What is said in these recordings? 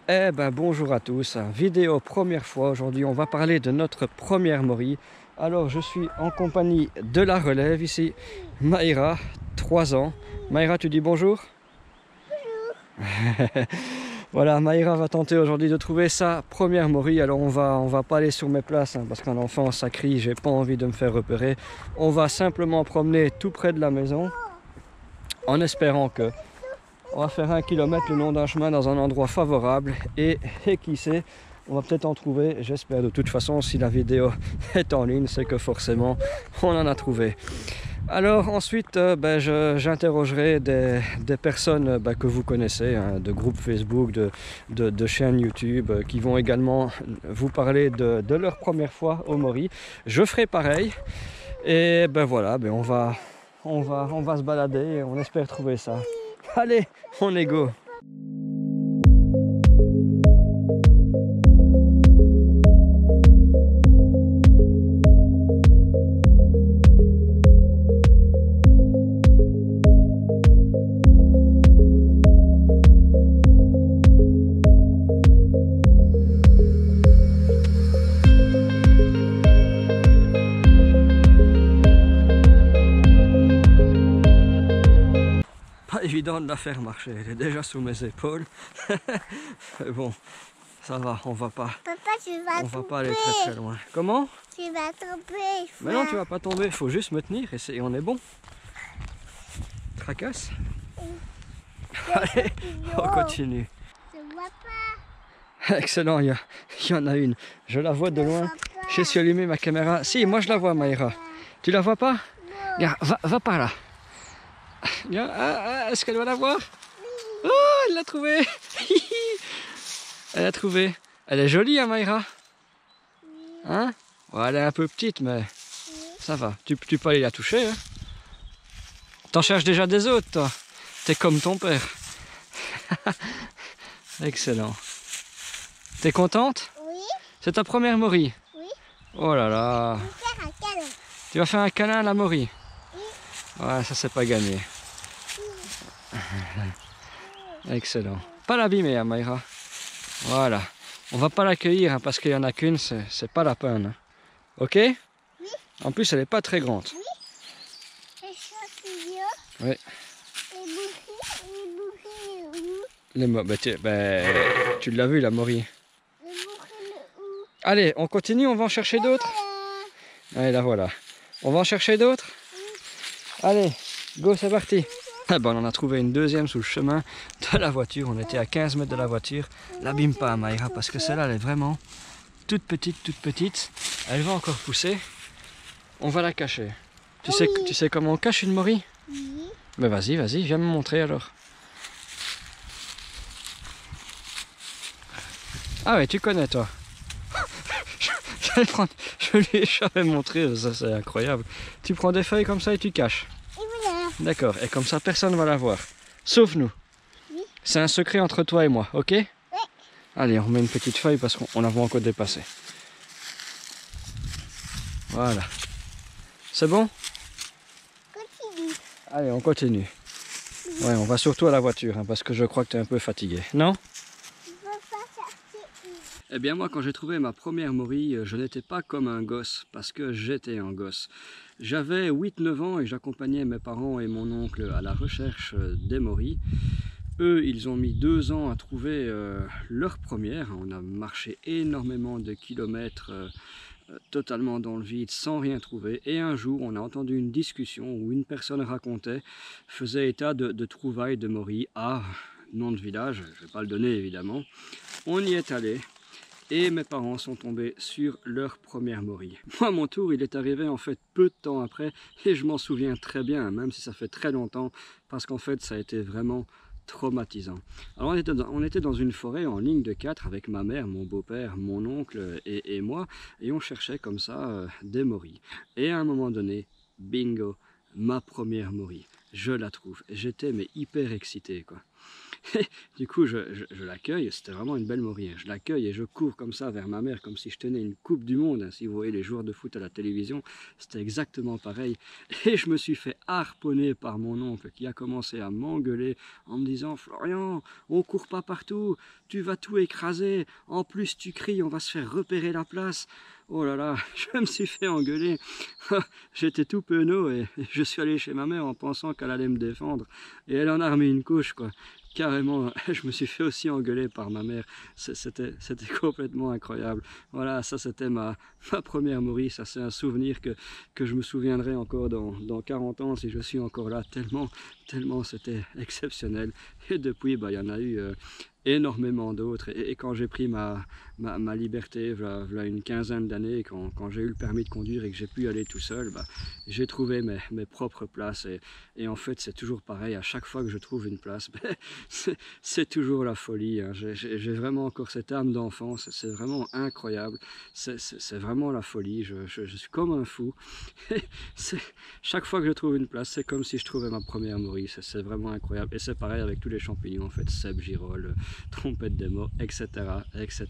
Eh ben bonjour à tous, vidéo première fois, aujourd'hui on va parler de notre première Maury. Alors je suis en compagnie de la relève ici, Maïra, 3 ans. Maïra, tu dis bonjour? Bonjour. Voilà, Maïra va tenter aujourd'hui de trouver sa première Maury. Alors on va pas aller sur mes places parce qu'un enfant ça crie, j'ai pas envie de me faire repérer. On va simplement promener tout près de la maison en espérant que on va faire 1 kilomètre le long d'un chemin dans un endroit favorable et qui sait, on va peut-être en trouver, j'espère. De toute façon, si la vidéo est en ligne, c'est que forcément on en a trouvé. Alors ensuite, j'interrogerai des personnes que vous connaissez, hein, de groupes Facebook, de chaînes YouTube, qui vont également vous parler de leur première fois au Maury. Je ferai pareil et ben voilà, on va se balader et on espère trouver ça. Allez, on est go! Pas évident de la faire marcher, elle est déjà sous mes épaules. Mais bon, ça va, on va pas aller très loin. Comment? Tu vas tomber. Mais non, tu vas pas tomber, il faut juste me tenir et on est bon. Tracasse. Allez, on continue. Je vois pas. Excellent, il y en a une. Je la vois de loin. J'ai su allumer ma caméra. Si, moi je la vois, Maïra. Tu la vois pas? Regarde, va par là. Est-ce qu'elle va la voir? Oh, elle l'a trouvée. Elle a trouvé. Elle est jolie, hein, Maïra? Hein? Ouais, elle est un peu petite, mais ça va. Tu peux aller la toucher. Hein? T'en cherches déjà des autres, toi. T'es comme ton père. Excellent. T'es contente? Oui. C'est ta première Maury? Oui. Oh là là. Je vais faire un câlin. Tu vas faire un câlin à la Maury? Oui. Ouais, ça c'est pas gagné. Oui. Excellent. Pas l'abîmer, hein, Maïra. Voilà. On va pas l'accueillir hein, parce qu'il y en a qu'une, c'est pas la peine. Hein. Ok? Oui. En plus, elle est pas très grande. Oui. Et chantillon. Oui. Et bourrine où? Tu l'as vu, la Maury. Le bourrine où? Allez, on continue, on va en chercher d'autres. Allez, la voilà. On va en chercher d'autres. Allez, go, c'est parti. Ah ben, on en a trouvé une deuxième sous le chemin de la voiture. On était à 15 mètres de la voiture. L'abîme pas, Maïra, parce que celle-là, elle est vraiment toute petite. Elle va encore pousser. On va la cacher. Tu sais comment on cache une Maury? Oui. Mais vas-y, viens me montrer alors. Ah ouais, tu connais toi. Je lui ai jamais montré, ça c'est incroyable. Tu prends des feuilles comme ça et tu caches. Et voilà. D'accord, et comme ça personne ne va la voir. Sauf nous. Oui. C'est un secret entre toi et moi, ok? Oui. Allez, on remet une petite feuille parce qu'on la voit encore dépasser. Voilà. C'est bon? Continue. Allez, on continue. Ouais, on va surtout à la voiture hein, parce que je crois que tu es un peu fatigué. Non? Je veux pas chercher une. Eh bien moi quand j'ai trouvé ma première Maury, je n'étais pas comme un gosse, parce que j'étais un gosse. J'avais 8-9 ans et j'accompagnais mes parents et mon oncle à la recherche des Maury. Eux, ils ont mis 2 ans à trouver leur première. On a marché énormément de kilomètres totalement dans le vide sans rien trouver. Et un jour, on a entendu une discussion où une personne faisait état de trouvailles de Maury à nom de village, je ne vais pas le donner évidemment. On y est allé. Et mes parents sont tombés sur leur première Maury. Moi, mon tour, il est arrivé en fait peu de temps après, et je m'en souviens très bien, même si ça fait très longtemps, parce qu'en fait, ça a été vraiment traumatisant. Alors, on était dans une forêt en ligne de 4 avec ma mère, mon beau-père, mon oncle et moi, et on cherchait comme ça des Maury. Et à un moment donné, bingo, ma première Maury. Je la trouve. J'étais mais hyper excité, quoi. Et du coup, je l'accueille, c'était vraiment une belle morille. Hein. Je l'accueille et je cours comme ça vers ma mère, comme si je tenais une coupe du monde. Hein. Si vous voyez les joueurs de foot à la télévision, c'était exactement pareil. Et je me suis fait harponner par mon oncle qui a commencé à m'engueuler en me disant « Florian, on court pas partout, tu vas tout écraser, en plus tu cries, on va se faire repérer la place. » Oh là là, je me suis fait engueuler. J'étais tout penaud et je suis allé chez ma mère en pensant qu'elle allait me défendre. Et elle en a remis une couche, quoi. Carrément, je me suis fait aussi engueuler par ma mère. C'était complètement incroyable. Voilà, ça c'était ma première morille. Ça c'est un souvenir que je me souviendrai encore dans 40 ans si je suis encore là. Tellement c'était exceptionnel. Et depuis, bah, il y en a eu énormément d'autres. Et quand j'ai pris ma liberté, voilà une quinzaine d'années, quand j'ai eu le permis de conduire et que j'ai pu aller tout seul, bah, j'ai trouvé mes propres places. Et en fait, c'est toujours pareil. À chaque fois que je trouve une place, c'est toujours la folie. Hein. J'ai vraiment encore cette âme d'enfance. C'est vraiment incroyable. C'est vraiment la folie. Je suis comme un fou. Chaque fois que je trouve une place, c'est comme si je trouvais ma première morille. C'est vraiment incroyable. Et c'est pareil avec tous les champignons, en fait. Cèpe, girolles, trompette des mots, etc., etc.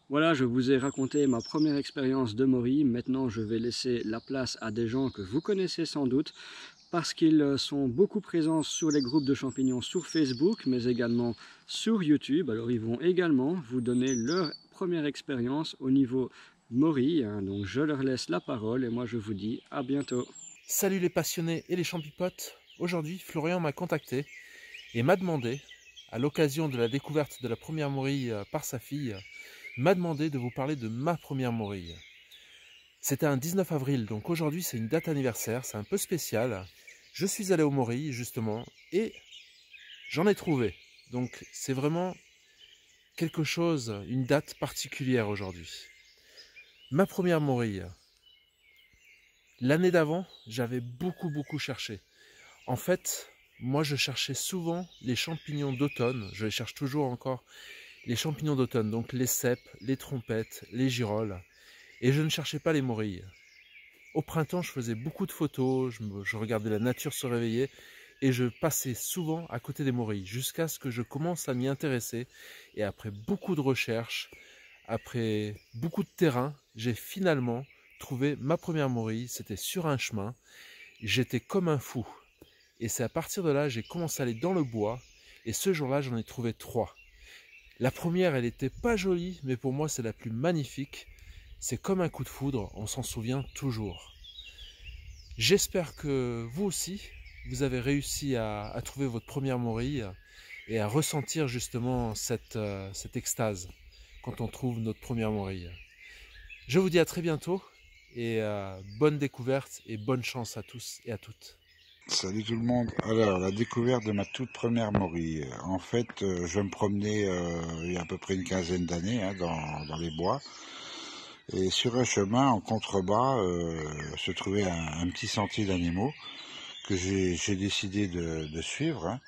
Voilà, je vous ai raconté ma première expérience de morille. Maintenant, je vais laisser la place à des gens que vous connaissez sans doute, parce qu'ils sont beaucoup présents sur les groupes de champignons sur Facebook, mais également sur YouTube. Alors, ils vont également vous donner leur première expérience au niveau morille. Hein. Donc, je leur laisse la parole et moi, je vous dis à bientôt. Salut les passionnés et les champipotes. Aujourd'hui, Florian m'a contacté et m'a demandé, à l'occasion de la découverte de la première morille par sa fille, m'a demandé de vous parler de ma première morille. C'était un 19 avril, donc aujourd'hui c'est une date anniversaire, c'est un peu spécial. Je suis allé aux morilles justement et j'en ai trouvé. Donc c'est vraiment quelque chose, une date particulière aujourd'hui. Ma première morille. L'année d'avant, j'avais beaucoup cherché. En fait, moi je cherchais souvent les champignons d'automne, je les cherche toujours encore, les champignons d'automne, donc les cèpes, les trompettes, les girolles, et je ne cherchais pas les morilles. Au printemps, je faisais beaucoup de photos, je regardais la nature se réveiller, et je passais souvent à côté des morilles, jusqu'à ce que je commence à m'y intéresser, et après beaucoup de recherches, après beaucoup de terrain, j'ai finalement trouvé ma première morille. C'était sur un chemin, j'étais comme un fou. Et c'est à partir de là, j'ai commencé à aller dans le bois, et ce jour-là, j'en ai trouvé 3. La première, elle n'était pas jolie, mais pour moi, c'est la plus magnifique. C'est comme un coup de foudre, on s'en souvient toujours. J'espère que vous aussi, vous avez réussi à trouver votre première morille et à ressentir justement cette extase quand on trouve notre première morille. Je vous dis à très bientôt et bonne découverte et bonne chance à tous et à toutes. Salut tout le monde. Alors, la découverte de ma toute première morille. En fait, je me promenais il y a à peu près une quinzaine d'années dans les bois. Et sur un chemin, en contrebas, se trouvait un petit sentier d'animaux que j'ai décidé de suivre. Hein.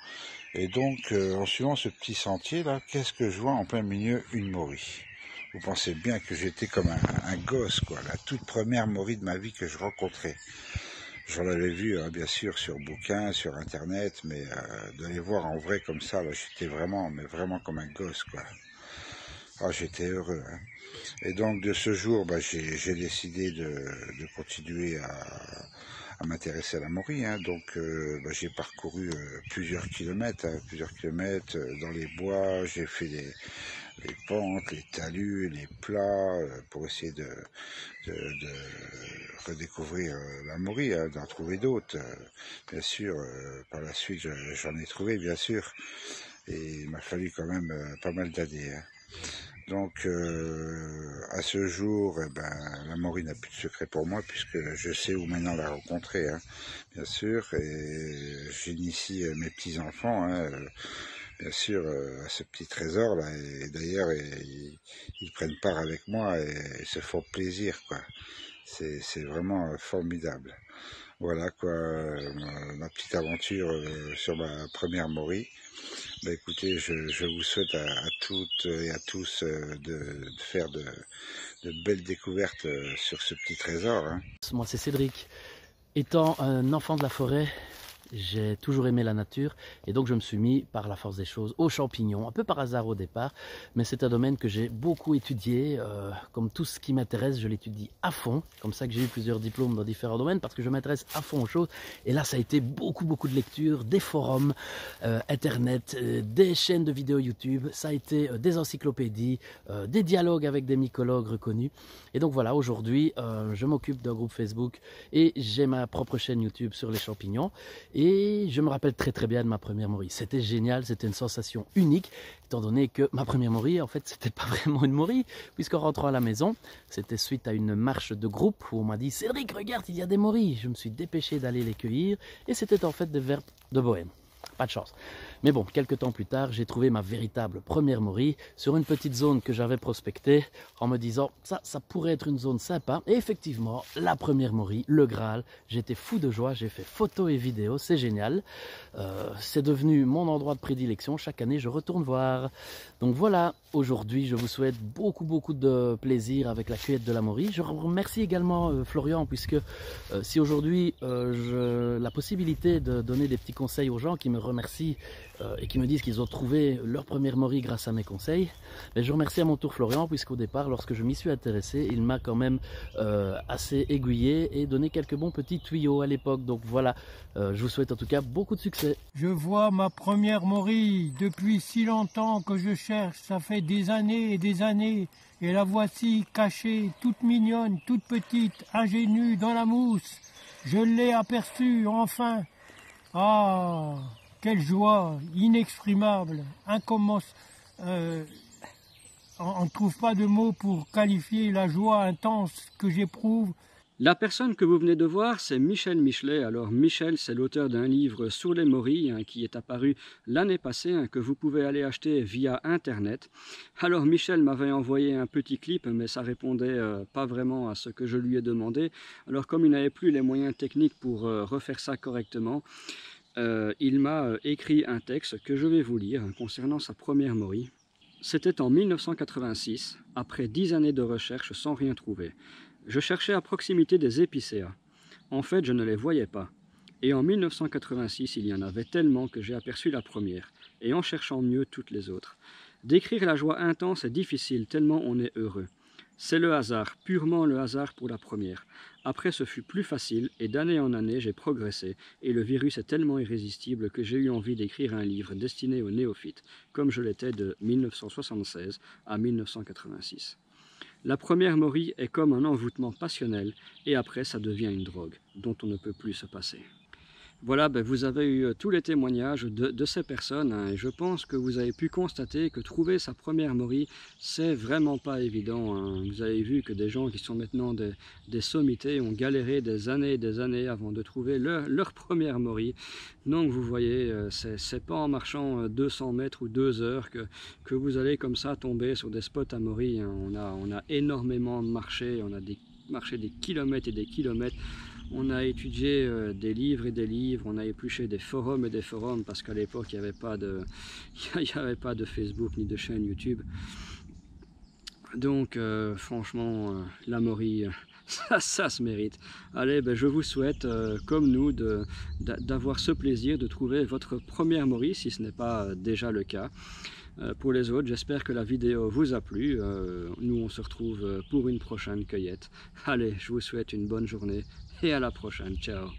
Et donc, en suivant ce petit sentier-là, qu'est-ce que je vois en plein milieu? Une morille. Vous pensez bien que j'étais comme un gosse, quoi. La toute première morille de ma vie que je rencontrais. J'en avais vu, bien sûr, sur bouquins, sur Internet, mais de les voir en vrai comme ça, j'étais vraiment comme un gosse, quoi. Ah, j'étais heureux. Hein. Et donc, de ce jour, j'ai décidé de continuer à m'intéresser à la morille. Hein. Donc, j'ai parcouru plusieurs kilomètres dans les bois. J'ai fait les pentes, les talus, les plats, pour essayer de redécouvrir la morille, hein, d'en trouver d'autres. Bien sûr, par la suite, j'en ai trouvé, bien sûr, et il m'a fallu quand même pas mal d'années. Hein. Donc, à ce jour, la morille n'a plus de secret pour moi, puisque je sais où maintenant la rencontrer, hein, bien sûr, et j'initie mes petits-enfants, hein, bien sûr, à ce petit trésor-là, et d'ailleurs, ils prennent part avec moi et se font plaisir, quoi. C'est vraiment formidable. Voilà, quoi, ma petite aventure sur ma première morille. Écoutez, je vous souhaite à toutes et à tous de faire de belles découvertes sur ce petit trésor. Hein. Moi, c'est Cédric. Étant un enfant de la forêt, j'ai toujours aimé la nature et donc je me suis mis par la force des choses aux champignons, un peu par hasard au départ, mais c'est un domaine que j'ai beaucoup étudié, comme tout ce qui m'intéresse, je l'étudie à fond, comme ça que j'ai eu plusieurs diplômes dans différents domaines parce que je m'intéresse à fond aux choses et là ça a été beaucoup de lectures, des forums, internet, des chaînes de vidéos YouTube, ça a été des encyclopédies, des dialogues avec des mycologues reconnus et donc voilà, aujourd'hui je m'occupe d'un groupe Facebook et j'ai ma propre chaîne YouTube sur les champignons. Et je me rappelle très bien de ma première morille. C'était génial, c'était une sensation unique, étant donné que ma première morille, en fait, c'était pas vraiment une morille, puisqu'en rentrant à la maison, c'était suite à une marche de groupe où on m'a dit « Cédric, regarde, il y a des morilles !» Je me suis dépêché d'aller les cueillir, et c'était en fait des verbes de Bohême. Pas de chance. Mais bon, quelques temps plus tard, j'ai trouvé ma véritable première morille sur une petite zone que j'avais prospectée en me disant ça pourrait être une zone sympa. Et effectivement, la première morille, le Graal, j'étais fou de joie, j'ai fait photos et vidéos, c'est génial. C'est devenu mon endroit de prédilection, chaque année je retourne voir. Donc voilà, aujourd'hui je vous souhaite beaucoup de plaisir avec la cueillette de la morille. Je remercie également Florian, puisque si aujourd'hui j'ai la possibilité de donner des petits conseils aux gens qui me remercient et qui me disent qu'ils ont trouvé leur première morille grâce à mes conseils, mais je remercie à mon tour Florian, puisqu'au départ, lorsque je m'y suis intéressé, il m'a quand même assez aiguillé et donné quelques bons petits tuyaux à l'époque. Donc voilà, je vous souhaite en tout cas beaucoup de succès. Je vois ma première morille depuis si longtemps que je cherche, ça fait des années et des années, et la voici cachée, toute mignonne, toute petite, ingénue dans la mousse. Je l'ai aperçue enfin. Ah, quelle joie inexprimable, on ne trouve pas de mots pour qualifier la joie intense que j'éprouve. La personne que vous venez de voir, c'est Michel Michelet. Alors Michel, c'est l'auteur d'un livre sur les morilles qui est apparu l'année passée, que vous pouvez aller acheter via Internet. Alors Michel m'avait envoyé un petit clip, mais ça répondait pas vraiment à ce que je lui ai demandé. Alors comme il n'avait plus les moyens techniques pour refaire ça correctement, il m'a écrit un texte que je vais vous lire concernant sa première morille. C'était en 1986, après 10 années de recherche sans rien trouver. Je cherchais à proximité des épicéas. En fait, je ne les voyais pas. Et en 1986, il y en avait tellement que j'ai aperçu la première, et en cherchant mieux toutes les autres. Décrire la joie intense est difficile, tellement on est heureux. C'est le hasard, purement le hasard pour la première. Après, ce fut plus facile, et d'année en année, j'ai progressé, et le virus est tellement irrésistible que j'ai eu envie d'écrire un livre destiné aux néophytes, comme je l'étais de 1976 à 1986. La première morille est comme un envoûtement passionnel, et après ça devient une drogue, dont on ne peut plus se passer. Voilà, vous avez eu tous les témoignages de ces personnes, et je pense que vous avez pu constater que trouver sa première morille, c'est vraiment pas évident. Vous avez vu que des gens qui sont maintenant des sommités ont galéré des années et des années avant de trouver leur première morille. Donc vous voyez, c'est pas en marchant 200 mètres ou 2 heures que vous allez comme ça tomber sur des spots à morille. On a énormément marché, on a marché des kilomètres et des kilomètres. On a étudié des livres et des livres, on a épluché des forums et des forums parce qu'à l'époque il n'y avait pas de Facebook ni de chaîne YouTube. Donc franchement, la morille, ça se mérite. Allez, je vous souhaite, comme nous, d'avoir ce plaisir de trouver votre première morille, si ce n'est pas déjà le cas. Pour les autres, j'espère que la vidéo vous a plu. Nous, on se retrouve pour une prochaine cueillette. Allez, je vous souhaite une bonne journée et à la prochaine. Ciao.